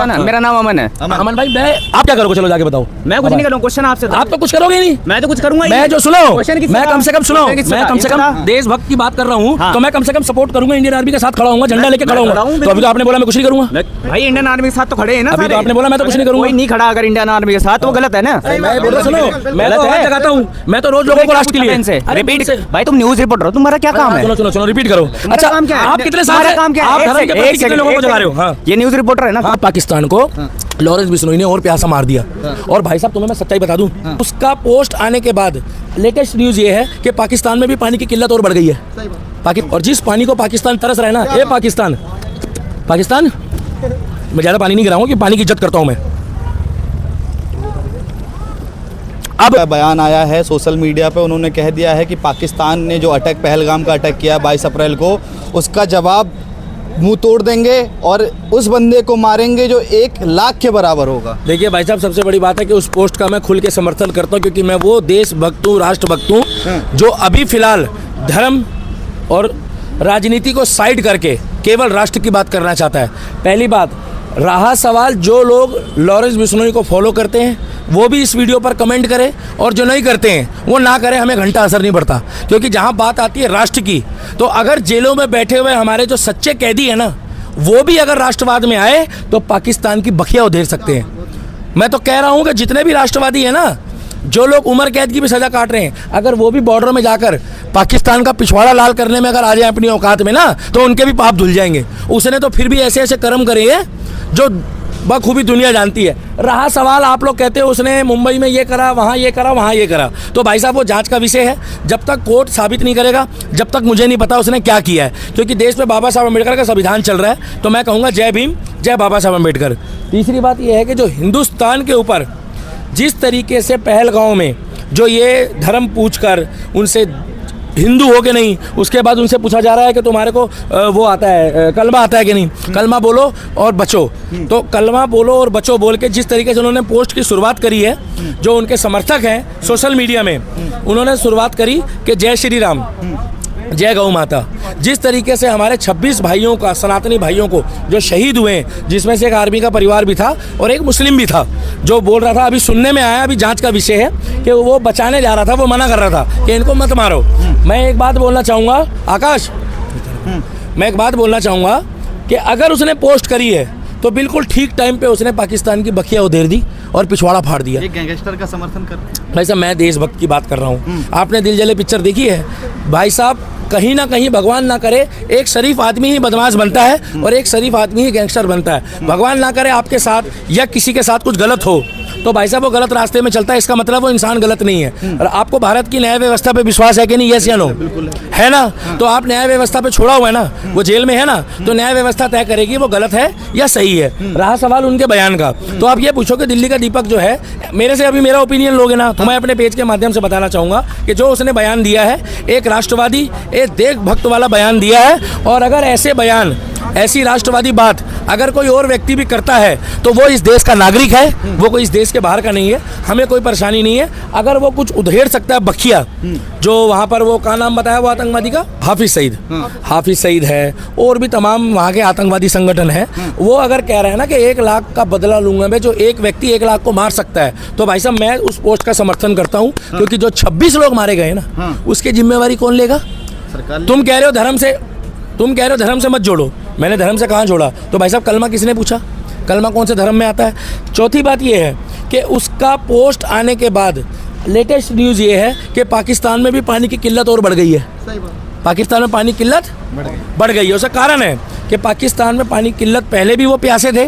ना, मेरा नाम अमन है। अमन भाई, मैं आप क्या करोगे? चलो जाके बताओ। मैं कुछ नहीं करूँगा, क्वेश्चन आपसे। आप तो कुछ करोगे नहीं। मैं तो कुछ करूँगा। मैं जो सुनो, मैं कम से कम सुनो, मैं कम से कम देशभक्त की बात कर रहा हूँ, तो मैं कम से कम सपोर्ट करूंगा, इंडियन आर्मी के साथ खड़ा हूँ, झंडा लेके खड़ा हूँ। तो अभी तो आपने बोला मैं कुछ नहीं करूंगा। भाई इंडियन आर्मी के साथ तो खड़े हैं ना। अभी तो आपने बोला मैं तो कुछ नहीं करूंगा। कोई नहीं खड़ा अगर इंडियन आर्मी के साथ, तो गलत है ना। मैं बोल रहा सुनो, मैं तो आवाज लगाता हूँ, मैं तो रोज लोगों को राष्ट्र के लिए रिपीट। भाई तुम न्यूज रिपोर्टर हो, तुम्हारा क्या काम है? सुनो सुनो सुनो, रिपीट करो। अच्छा, काम क्या है? आप कितने साल काम क्या है? आप धर्म के प्रति कितने लोगों को जगा रहे हो? हाँ, ये न्यूज रिपोर्टर है ना। पाकिस्तान को लॉरेंस बिश्नोई ने और प्यासा मार दिया। और भाई साहब तुम्हें मैं सच्चाई बता दूं, उसका पोस्ट आने के बाद लेटेस्ट न्यूज ये है कि पाकिस्तान में भी पानी की किल्लत और बढ़ गई है। और जिस पानी को पाकिस्तान तरस रहा है ना, ये पाकिस्तान मैं ज़्यादा पानी नहीं गिराऊंगा कि पानी की इज्जत करता हूं मैं। अब बयान आया है सोशल मीडिया पे, उन्होंने कह दिया है कि पाकिस्तान ने जो अटैक पहलगाम का अटैक किया 22 अप्रैल को, उसका जवाब मुंह तोड़ देंगे और उस बंदे को मारेंगे जो 1 लाख के बराबर होगा। देखिए भाई साहब, सबसे बड़ी बात है कि उस पोस्ट का मैं खुल के समर्थन करता हूं, क्योंकि मैं वो देशभक्त हूँ, राष्ट्रभक्त हूँ, जो अभी फिलहाल धर्म और राजनीति को साइड करके केवल राष्ट्र की बात करना चाहता है। पहली बात, रहा सवाल जो लोग लॉरेंस बिश्नोई को फॉलो करते हैं वो भी इस वीडियो पर कमेंट करें, और जो नहीं करते हैं वो ना करें, हमें घंटा असर नहीं पड़ता। क्योंकि जहां बात आती है राष्ट्र की, तो अगर जेलों में बैठे हुए हमारे जो सच्चे कैदी हैं ना, वो भी अगर राष्ट्रवाद में आए तो पाकिस्तान की बखिया उधेड़ सकते हैं। मैं तो कह रहा हूं कि जितने भी राष्ट्रवादी हैं ना, जो लोग उम्र कैद की भी सज़ा काट रहे हैं, अगर वो भी बॉर्डर में जाकर पाकिस्तान का पिछवाड़ा लाल करने में अगर आ जाए अपनी औकात में ना, तो उनके भी पाप धुल जाएंगे। उसने तो फिर भी ऐसे ऐसे कर्म करे हैं जो बखूबी दुनिया जानती है। रहा सवाल, आप लोग कहते हो उसने मुंबई में ये करा, वहाँ ये करा, वहाँ ये करा, तो भाई साहब वो जांच का विषय है। जब तक कोर्ट साबित नहीं करेगा, जब तक मुझे नहीं पता उसने क्या किया है। क्योंकि देश में बाबा साहब अम्बेडकर का संविधान चल रहा है, तो मैं कहूँगा जय भीम, जय बाबा साहब अम्बेडकर। तीसरी बात यह है कि जो हिंदुस्तान के ऊपर जिस तरीके से पहलगांव में जो ये धर्म पूछकर उनसे हिंदू हो के नहीं, उसके बाद उनसे पूछा जा रहा है कि तुम्हारे को वो आता है, कलमा आता है कि नहीं, कलमा बोलो और बचो। तो कलमा बोलो और बचो बोल के जिस तरीके से उन्होंने पोस्ट की शुरुआत करी है, जो उनके समर्थक हैं सोशल मीडिया में, उन्होंने शुरुआत करी कि जय श्री राम, जय गौ माता। जिस तरीके से हमारे 26 भाइयों का, सनातनी भाइयों को जो शहीद हुए हैं, जिसमें से एक आर्मी का परिवार भी था और एक मुस्लिम भी था, जो बोल रहा था, अभी सुनने में आया, अभी जांच का विषय है, कि वो बचाने जा रहा था, वो मना कर रहा था कि इनको मत मारो। मैं एक बात बोलना चाहूँगा आकाश, मैं एक बात बोलना चाहूँगा कि अगर उसने पोस्ट करी है तो बिल्कुल ठीक टाइम पे उसने पाकिस्तान की बखिया उधेड़ दी और पिछवाड़ा फाड़ दिया। एक गैंगस्टर का समर्थन कर। भाई साहब, मैं देशभक्त की बात कर रहा हूँ। आपने दिल जले पिक्चर देखी है? भाई साहब, कहीं ना कहीं भगवान ना करे एक शरीफ आदमी ही बदमाश बनता है और एक शरीफ आदमी ही गैंगस्टर बनता है। भगवान ना करे आपके साथ या किसी के साथ कुछ गलत हो, तो भाई साहब वो गलत रास्ते में चलता है, इसका मतलब वो इंसान गलत नहीं है। और आपको भारत की न्याय व्यवस्था पे विश्वास है कि नहीं? यस या नो? है ना? तो आप न्याय व्यवस्था पे छोड़ा हुआ है ना, वो जेल में है ना, तो न्याय व्यवस्था तय करेगी वो गलत है या सही है। रहा सवाल उनके बयान का, तो आप ये पूछो कि दिल्ली का दीपक जो है, मेरे से अभी मेरा ओपिनियन लोगे ना, तो मैं अपने पेज के माध्यम से बताना चाहूँगा कि जो उसने बयान दिया है, एक राष्ट्रवादी, एक देशभक्त वाला बयान दिया है। और अगर ऐसे बयान, ऐसी राष्ट्रवादी बात अगर कोई और व्यक्ति भी करता है, तो वो इस देश का नागरिक है, वो कोई इस देश के बाहर का नहीं है, हमें कोई परेशानी नहीं है। अगर वो कुछ उधेड़ सकता है बखिया, जो वहाँ पर वो का नाम बताया वो आतंकवादी का, हाफिज सईद, हाफिज सईद है, और भी तमाम वहाँ के आतंकवादी संगठन है, वो अगर कह रहे हैं ना कि 1 लाख का बदला लूंगा मैं, जो एक व्यक्ति 1 लाख को मार सकता है, तो भाई साहब मैं उस पोस्ट का समर्थन करता हूँ। क्योंकि जो 26 लोग मारे गए ना, उसकी जिम्मेवारी कौन लेगा? तुम कह रहे हो धर्म से मत जोड़ो, मैंने धर्म से कहाँ जोड़ा? तो भाई साहब कलमा किसने पूछा? कलमा कौन से धर्म में आता है? चौथी बात ये है कि उसका पोस्ट आने के बाद लेटेस्ट न्यूज़ ये है कि पाकिस्तान में भी पानी की किल्लत और बढ़ गई है। पाकिस्तान में पानी की किल्लत बढ़ गई है। उसका कारण है कि पाकिस्तान में पानी की किल्लत, पहले भी वो प्यासे थे,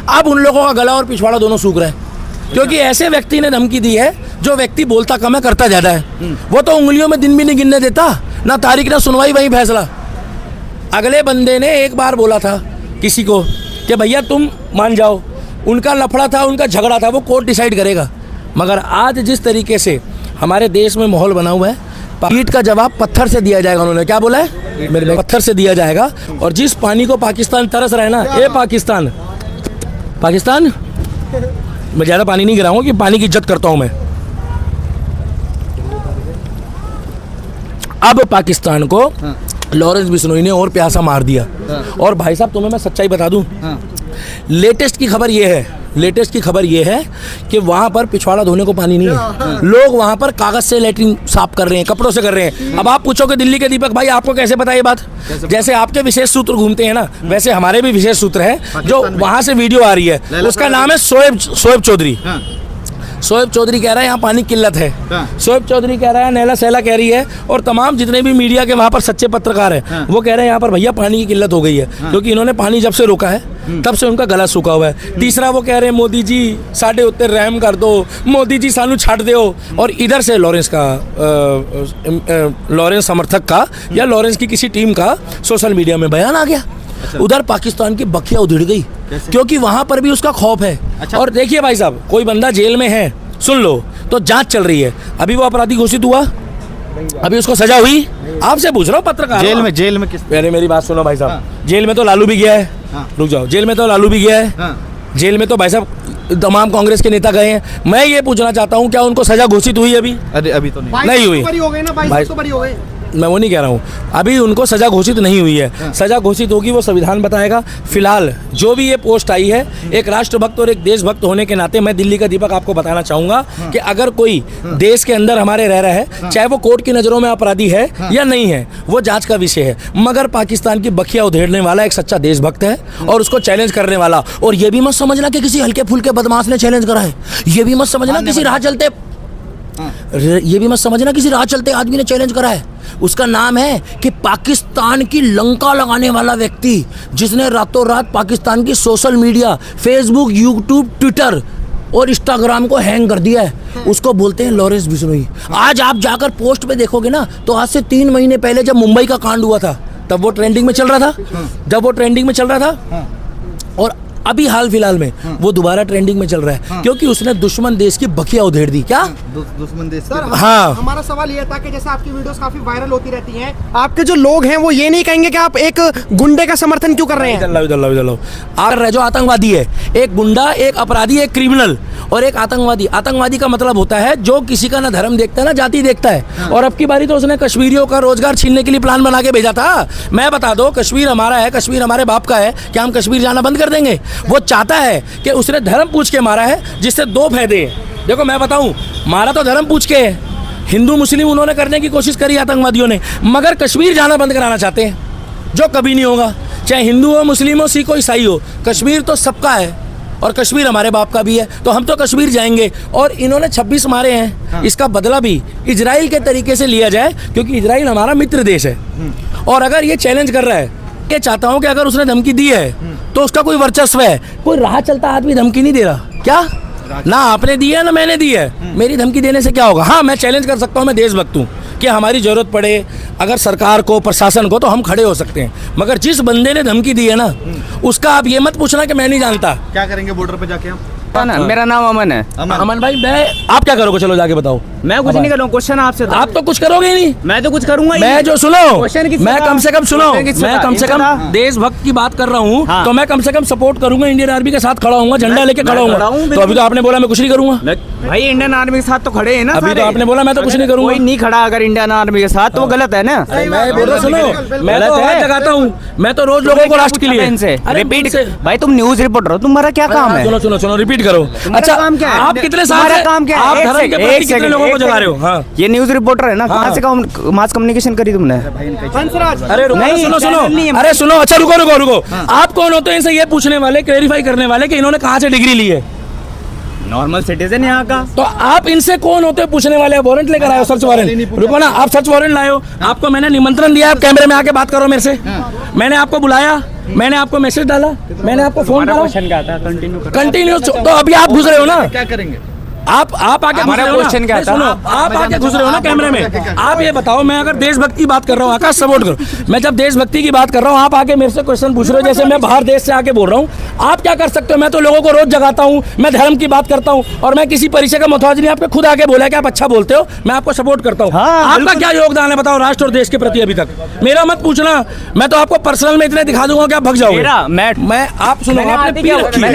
अब उन लोगों का गला और पिछवाड़ा दोनों सूख रहा है। क्योंकि ऐसे व्यक्ति ने धमकी दी है, जो व्यक्ति बोलता कम है करता ज़्यादा है। वो तो उंगलियों में दिन भी नहीं गिनने देता, ना तारीख ना सुनवाई वही फैसला। अगले बंदे ने एक बार बोला था किसी को कि भैया तुम मान जाओ, उनका लफड़ा था, उनका झगड़ा था, वो कोर्ट डिसाइड करेगा। मगर आज जिस तरीके से हमारे देश में माहौल बना हुआ है, ईंट का जवाब पत्थर से दिया जाएगा। उन्होंने क्या बोला है? मेरे पत्थर से दिया जाएगा। और जिस पानी को पाकिस्तान तरस रहा है ना, ये पाकिस्तान मैं ज़्यादा पानी नहीं गिराऊंगा कि पानी की इज्जत करता हूँ मैं। अब पाकिस्तान को लॉरेंस बिश्नोई ने और प्यासा मार दिया। और भाई साहब तुम्हें मैं सच्चाई बता दूं, लेटेस्ट की खबर ये है कि वहाँ पर पिछवाड़ा धोने को पानी नहीं है। लोग वहाँ पर कागज से लेटरिन साफ कर रहे हैं, कपड़ों से कर रहे हैं। अब आप पूछोगे दिल्ली के दीपक भाई आपको कैसे पता ये बात? जैसे आपके विशेष सूत्र घूमते हैं ना, वैसे हमारे भी विशेष सूत्र है जो वहाँ से वीडियो आ रही है। उसका नाम है शोएब चौधरी। शोएब चौधरी कह रहा है यहाँ पानी की किल्लत है। शोएब चौधरी कह रहा है, नैला सहला कह रही है, और तमाम जितने भी मीडिया के वहाँ पर सच्चे पत्रकार हैं वो कह रहे हैं यहाँ पर भैया पानी की किल्लत हो गई है, क्योंकि इन्होंने पानी जब से रोका है तब से उनका गला सूखा हुआ है। तीसरा वो कह रहे हैं मोदी जी साढ़े उत्ते रहम कर दो, मोदी जी सानू छाड़ दो। और इधर से लॉरेंस समर्थक का या लॉरेंस की किसी टीम का सोशल मीडिया में बयान आ गया। उधर पाकिस्तान की बखिया उधड़ गई, क्योंकि वहां पर भी उसका खौफ है। और देखिए भाई साहब, कोई बंदा जेल में है, सुन लो, तो जांच चल रही है। अभी वो अपराधी घोषित हुआ, अभी उसको सजा हुई। आपसे पूछ रहा हूँ पत्रकार, जेल में किस? पहले मेरी बात सुनो भाई साहब। जेल में तो लालू भी गया है, रुक जाओ, जेल में तो लालू भी गया है, जेल में तो भाई साहब तमाम कांग्रेस के नेता गए हैं। मैं ये पूछना चाहता हूँ क्या उनको सजा घोषित हुई? अभी तो नहीं हुई। मैं वो नहीं कह रहा हूँ, अभी उनको सजा घोषित नहीं हुई है। सजा घोषित होगी वो संविधान बताएगा। फिलहाल जो भी ये पोस्ट आई है, एक राष्ट्रभक्त और एक देशभक्त होने के नाते मैं दिल्ली का दीपक आपको बताना चाहूँगा कि अगर कोई देश के अंदर हमारे रह रहा है, चाहे वो कोर्ट की नज़रों में अपराधी है या नहीं है, वो जाँच का विषय है, मगर पाकिस्तान की बखिया उधेड़ने वाला एक सच्चा देशभक्त है और उसको चैलेंज करने वाला। और ये भी मत समझना कि किसी हल्के फुल्के बदमाश ने चैलेंज करा है, ये भी मत समझना किसी राह चलते आदमी ने चैलेंज करा है। उसका नाम है कि पाकिस्तान की लंका लगाने वाला व्यक्ति, जिसने रातों रात पाकिस्तान की social media, Facebook, YouTube, Twitter और इंस्टाग्राम को हैंग कर दिया है, उसको बोलते हैं लॉरेंस बिश्नोई। आज आप जाकर पोस्ट पे देखोगे ना, तो आज से 3 महीने पहले जब मुंबई का कांड हुआ था तब वो ट्रेंडिंग में चल रहा था, और अभी हाल फिलहाल में वो दोबारा ट्रेंडिंग में चल रहा है, क्योंकि उसने दुश्मन देश की बखिया उधेड़ दी। क्या दुश्मन देश? सर, हमारा सवाल ये था कि जैसे आपकी वीडियोस काफी वायरल होती रहती हैं, आपके जो लोग हैं वो ये नहीं कहेंगे कि आप एक गुंडे का समर्थन क्यों कर रहे हैं? आप जो आतंकवादी है, एक गुंडा, एक अपराधी, एक क्रिमिनल और एक आतंकवादी। आतंकवादी का मतलब होता है जो किसी का ना धर्म देखता है ना जाति देखता है। और अब की बारी तो उसने कश्मीरियों का रोजगार छीनने के लिए प्लान बना के भेजा था। मैं बता दो, कश्मीर हमारा है, कश्मीर हमारे बाप का है, क्या हम कश्मीर जाना बंद कर देंगे? वो चाहता है कि उसने धर्म पूछ के मारा है, जिससे 2 फायदे हैं। देखो मैं बताऊं, मारा तो धर्म पूछ के है, हिंदू मुस्लिम उन्होंने करने की कोशिश करी आतंकवादियों ने, मगर कश्मीर जाना बंद कराना चाहते हैं, जो कभी नहीं होगा। चाहे हिंदू हो, मुस्लिम हो, सिख हो, ईसाई हो, कश्मीर तो सबका है और कश्मीर हमारे बाप का भी है, तो हम तो कश्मीर जाएंगे। और इन्होंने 26 मारे हैं, इसका बदला भी इजराइल के तरीके से लिया जाए, क्योंकि इजराइल हमारा मित्र देश है। और अगर ये चैलेंज कर रहा है, ये चाहता हूं कि अगर उसने धमकी दी है तो उसका कोई वर्चस्व है। कोई राह चलता आदमी धमकी नहीं दे रहा, क्या ना आपने दी है ना मैंने दी है, मेरी धमकी देने से क्या होगा? हाँ, मैं चैलेंज कर सकता हूँ, मैं देशभक्त हूँ, कि हमारी ज़रूरत पड़े अगर सरकार को, प्रशासन को, तो हम खड़े हो सकते हैं। मगर जिस बंदे ने धमकी दी है ना, उसका आप ये मत पूछना कि मैं नहीं जानता। क्या करेंगे बॉर्डर पे जाके हम? मेरा नाम अमन है। अमन भाई, आप क्या करोगे? चलो जाके बताओ। मैं कुछ नहीं करूँगा, क्वेश्चन आपसे। आप तो कुछ करोगे ही नहीं। मैं तो कुछ करूंगा। मैं जो सुनो, मैं कम से कम सुनो, मैं कम से कम था? देशभक्त की बात कर रहा हूँ। हाँ। तो मैं कम से कम सपोर्ट करूंगा, इंडियन आर्मी के साथ खड़ा हूँ, झंडा लेके खड़ा हूँ। तो अभी तो आपने बोला मैं कुछ नहीं करूंगा। भाई इंडियन आर्मी के साथ तो खड़े हैं ना। अभी तो आपने बोला मैं तो कुछ नहीं करूंगा। कोई नहीं खड़ा अगर इंडियन आर्मी के साथ, तो वो गलत है ना। मैं बोल रहा, सुनो, मैं तो आवाज जगाता हूँ, मैं तो रोज लोगों को राष्ट्र के लिए इनसे रिपीट। भाई तुम न्यूज रिपोर्टर हो, तुम्हारा क्या काम है? सुनो सुनो सुनो, रिपीट करो। अच्छा, काम क्या है? आप कितने साल से काम क्या है? आप धर्म के प्रति कितने लोगों को जगा रहे हो? हाँ, ये न्यूज रिपोर्टर है ना, कहाँ से मास कम्युनिकेशन करी तुमने? अरे सुनो सुनो, अरे सुनो, अच्छा रुको, आप कौन होते हैं इनसे ये पूछने वाले, क्लेरिफाई करने वाले कि इन्होंने कहाँ से डिग्री ली है? नॉर्मल सिटीजन यहाँ का। तो आप इनसे कौन होते हो पूछने वाले? वारंट लेकर आए हो, सर्च वारंट। रुको ना, आप सर्च वारंट लाए हो, आपको मैंने निमंत्रण दिया, आप कैमरे में आके बात करो मेरे से। मैंने आपको बुलाया, मैंने आपको मैसेज डाला, मैंने आपको फोन डाला। कंटिन्यू। तो अभी आप घुस रहे हो ना, क्या करेंगे? आप आके हमारा क्वेश्चन क्या था? आप आके घुस रहे हो ना कैमरे में। आप ये बताओ, मैं अगर देशभक्ति की बात कर रहा हूँ, आकाश सपोर्ट करो, मैं जब देशभक्ति की बात कर रहा हूँ, आप आके मेरे से क्वेश्चन पूछ रहे हो जैसे मैं बाहर देश से आके बोल रहा हूँ। आप क्या कर सकते हो? मैं तो लोगों को रोज जगाता हूँ, मैं धर्म की बात करता हूँ, और मैं किसी परिचय का मोहताज नहीं। आपने खुद आके बोला कि आप अच्छा बोलते हो, मैं आपको सपोर्ट करता हूँ। आपका क्या योगदान है बताओ राष्ट्र और देश के प्रति अभी तक? मेरा मत पूछना, मैं तो आपको पर्सनल में इतने दिखा दूंगा कि आप भग जाओगे। मैं आप सुनो, मैंने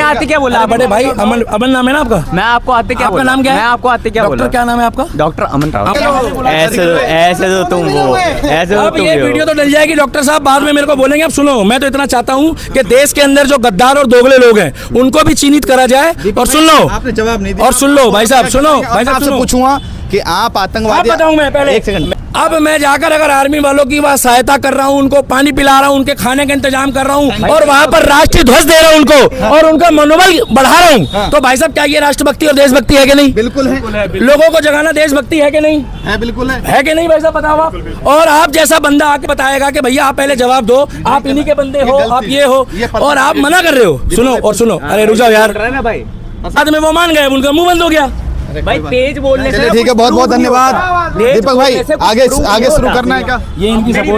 आते क्या बोला? बड़े भाई, अमन नाम है ना आपका? मैं आपको आते क्या आपका नाम क्या है? मैं आपको आते क्या बोला? डॉक्टर क्या नाम है आपका? डॉक्टर अमन राव। आप- ऐसे तो तुम वो ऐसे तो अब तुम ये ये हो। वीडियो तो डल जाएगी डॉक्टर साहब, बाद में मेरे को बोलेंगे। अब सुनो, मैं तो इतना चाहता हूँ कि देश के अंदर जो गद्दार और दोगले लोग हैं उनको भी चिन्हित करा जाए। और सुन लो, आपने जवाब नहीं दिया। और सुन लो भाई साहब, सुनो भाई साहब, आपसे सुनो। पूछूंगा कि आप आप आतंकवादी बताऊं मैं पहले? एक सेकंड। अब मैं जाकर अगर आर्मी वालों की वहाँ सहायता कर रहा हूँ, उनको पानी पिला रहा हूँ, उनके खाने का इंतजाम कर रहा हूँ और वहाँ पर राष्ट्रीय ध्वज दे रहा हूँ उनको और उनका मनोबल बढ़ा रहा हूँ, तो भाई साहब क्या ये राष्ट्रभक्ति और देशभक्ति है कि नहीं? बिल्कुल है, लोगों को जगाना देशभक्ति है कि नहीं? है बिल्कुल है कि नहीं भाई साहब, बताओ आप। और आप जैसा बंदा आके बताएगा कि भैया आप पहले जवाब दो, आप इन्हीं के बंदे हो, आप ये हो, और आप मना कर रहे हो। सुनो और सुनो, अरे रुक जाओ यार। ना भाई बाद में वो मान गए, उनका मुंह बंद हो गया। भाई तेज बोलने से चलिए ठीक है, बहुत बहुत धन्यवाद दीपक भाई। आगे शुरू करना है क्या? ये इनकी सपोर्ट